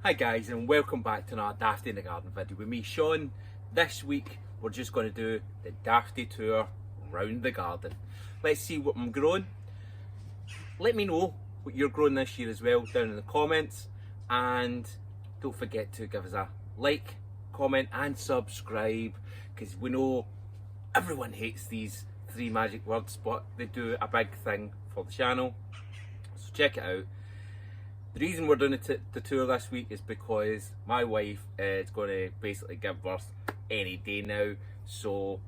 Hi guys, and welcome back to another Dafty in the Garden video with me, Sean. This week we're just going to do the Dafty tour round the garden. Let's see what I'm growing. Let me know what you're growing this year as well down in the comments, and don't forget to give us a like, comment and subscribe, because we know everyone hates these three magic words, but they do a big thing for the channel, so check it out. The reason we're doing the tour this week is because my wife is going to basically give birth any day now, so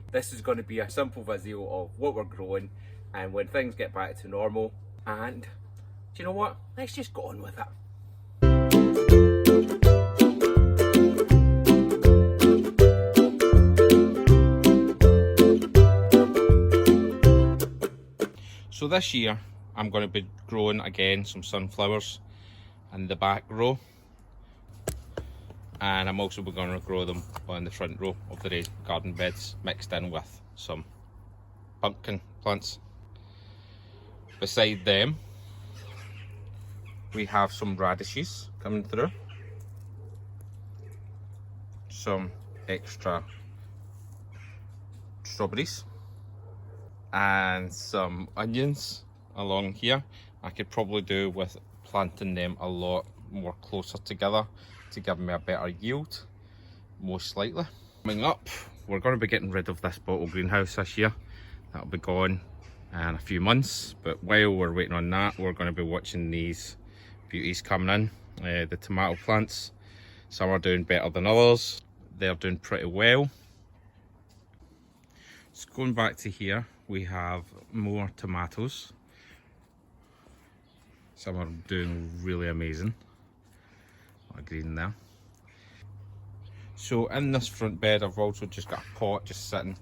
this is going to be a simple video of what we're growing and when things get back to normal. And do you know what, let's just go on with it. So this year I'm going to be growing again some sunflowers in the back row, and I'm also going to grow them on the front row of the raised garden beds, mixed in with some pumpkin plants. Beside them we have some radishes coming through, some extra strawberries and some onions along here. I could probably do with planting them a lot more closer together to give me a better yield, most likely. Coming up, we're going to be getting rid of this bottle greenhouse this year. That'll be gone in a few months, but while we're waiting on that, we're going to be watching these beauties coming in. The tomato plants, some are doing better than others. They're doing pretty well. So going back to here, we have more tomatoes. Some are doing really amazing. A lot of green there. So in this front bed, I've also just got a pot just sitting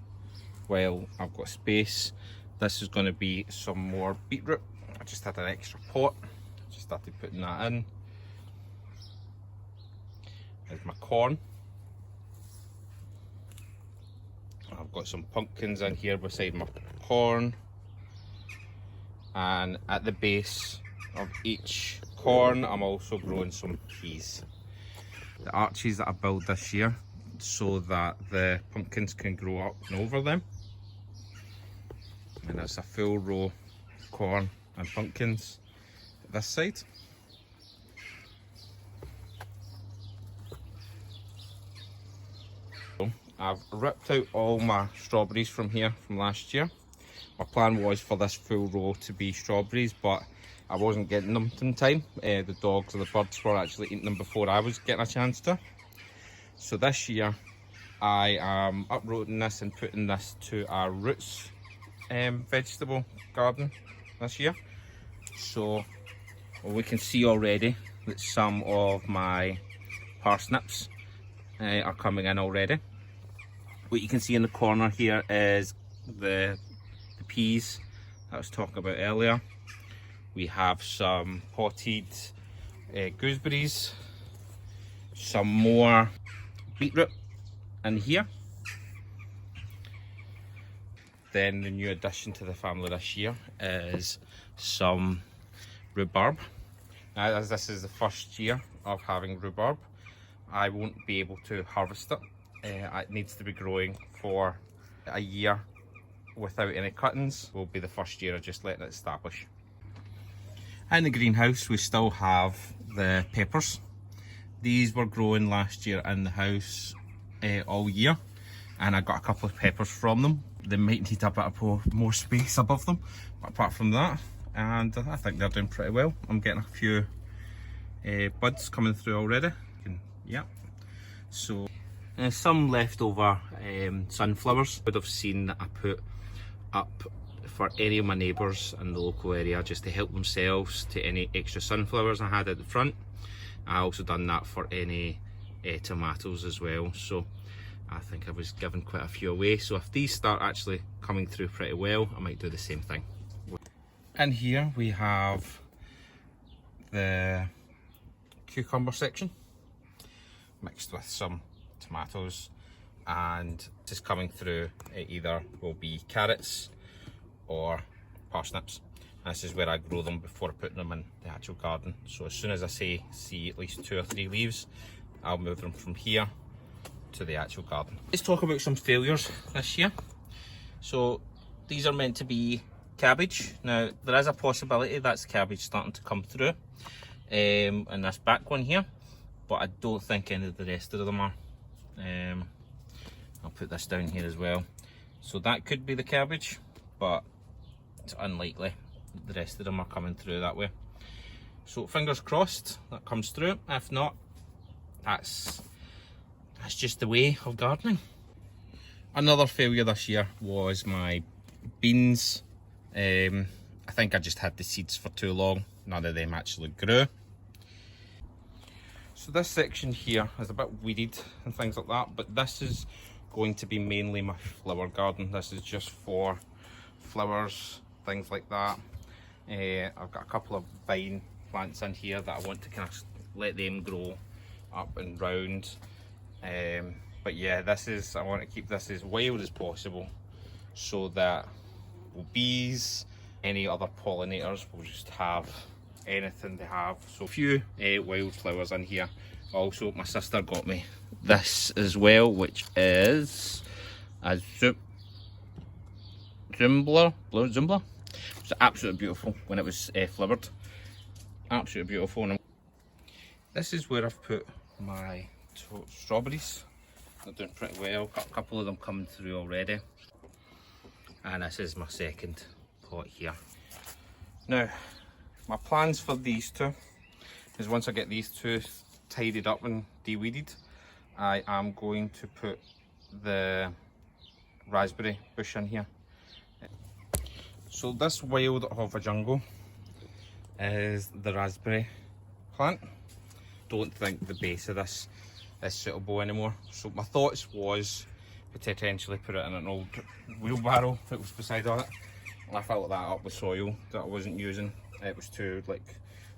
while I've got space. This is going to be some more beetroot. I just had an extra pot, just started putting that in. There's my corn. I've got some pumpkins in here beside my corn, and at the base of each corn I'm also growing some peas. The arches that I built this year so that the pumpkins can grow up and over them, and it's a full row of corn and pumpkins at this side. I've ripped out all my strawberries from here from last year. My plan was for this full row to be strawberries, but I wasn't getting them in time. The dogs or the birds were actually eating them before I was getting a chance to. So this year I am uprooting this and putting this to our roots vegetable garden this year. So we can see already that some of my parsnips are coming in already. What you can see in the corner here is the peas that I was talking about earlier. We have some potted gooseberries, some more beetroot in here. Then the new addition to the family this year is some rhubarb. Now, as this is the first year of having rhubarb, I won't be able to harvest it. It needs to be growing for a year without any cuttings. Will be the first year of just letting it establish. In the greenhouse we still have the peppers. These were growing last year in the house all year, and I got a couple of peppers from them. They might need a bit of more space above them, but apart from that, and I think they're doing pretty well. I'm getting a few buds coming through already. Yeah. So some leftover sunflowers would have seen that I put up for any of my neighbours in the local area just to help themselves to any extra sunflowers I had at the front. I also done that for any tomatoes as well, so I think I was giving quite a few away. So if these start actually coming through pretty well, I might do the same thing. In here we have the cucumber section mixed with some tomatoes, and just coming through it either will be carrots or parsnips. This is where I grow them before putting them in the actual garden. So as soon as I see at least 2 or 3 leaves, I'll move them from here to the actual garden. Let's talk about some failures this year. So these are meant to be cabbage. Now there is a possibility that's cabbage starting to come through in this back one here, but I don't think any of the rest of them are. I'll put this down here as well. So that could be the cabbage, but it's unlikely the rest of them are coming through that way. So fingers crossed that comes through. If not, that's just the way of gardening. Another failure this year was my beans. I think I just had the seeds for too long. None of them actually grew. So this section here is a bit weeded and things like that, but this is going to be mainly my flower garden. This is just for flowers, things like that. I've got a couple of vine plants in here that I want to kind of let them grow up and round. But yeah, I want to keep this as wild as possible so that bees, any other pollinators will just have anything they have. So a few wildflowers in here. Also, my sister got me this as well, which is a Zumbler. It's absolutely beautiful when it was flowered. Absolutely beautiful. And this is where I've put my strawberries. They're doing pretty well. Got a couple of them coming through already. And this is my second pot here. Now, my plans for these two is once I get these two tidied up and de-weeded, I am going to put the raspberry bush in here. So this wild of a jungle is the raspberry plant. Don't think the base of this is suitable anymore. So my thoughts was potentially put it in an old wheelbarrow that was beside it. And I filled that up with soil that I wasn't using. It was too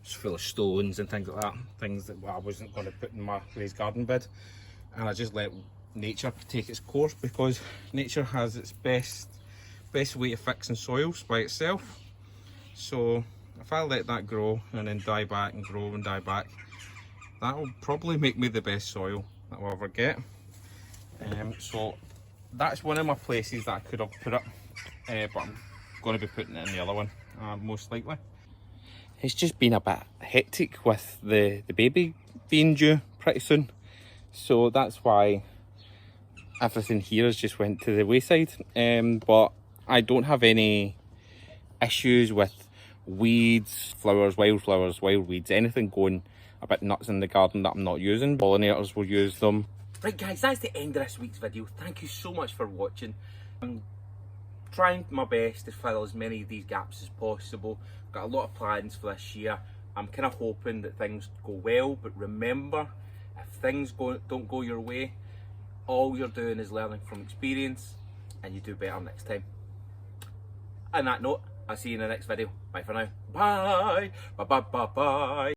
just full of stones and things like that. Things that I wasn't going to put in my raised garden bed. And I just let nature take its course, because nature has its best way of fixing soils by itself. So if I let that grow and then die back and grow and die back, that will probably make me the best soil that I'll ever get. So that's one of my places that I could have put it, but I'm going to be putting it in the other one, most likely. It's just been a bit hectic with the baby being due pretty soon, so that's why everything here has just went to the wayside. But I don't have any issues with weeds, flowers, wild weeds, anything going a bit nuts in the garden that I'm not using. Pollinators will use them. Right guys, that's the end of this week's video. Thank you so much for watching. I'm trying my best to fill as many of these gaps as possible. Got a lot of plans for this year. I'm kind of hoping that things go well, but remember, if things don't go your way, all you're doing is learning from experience, and you do better next time. On that note, I'll see you in the next video. Bye for now. Bye. Bye bye bye bye.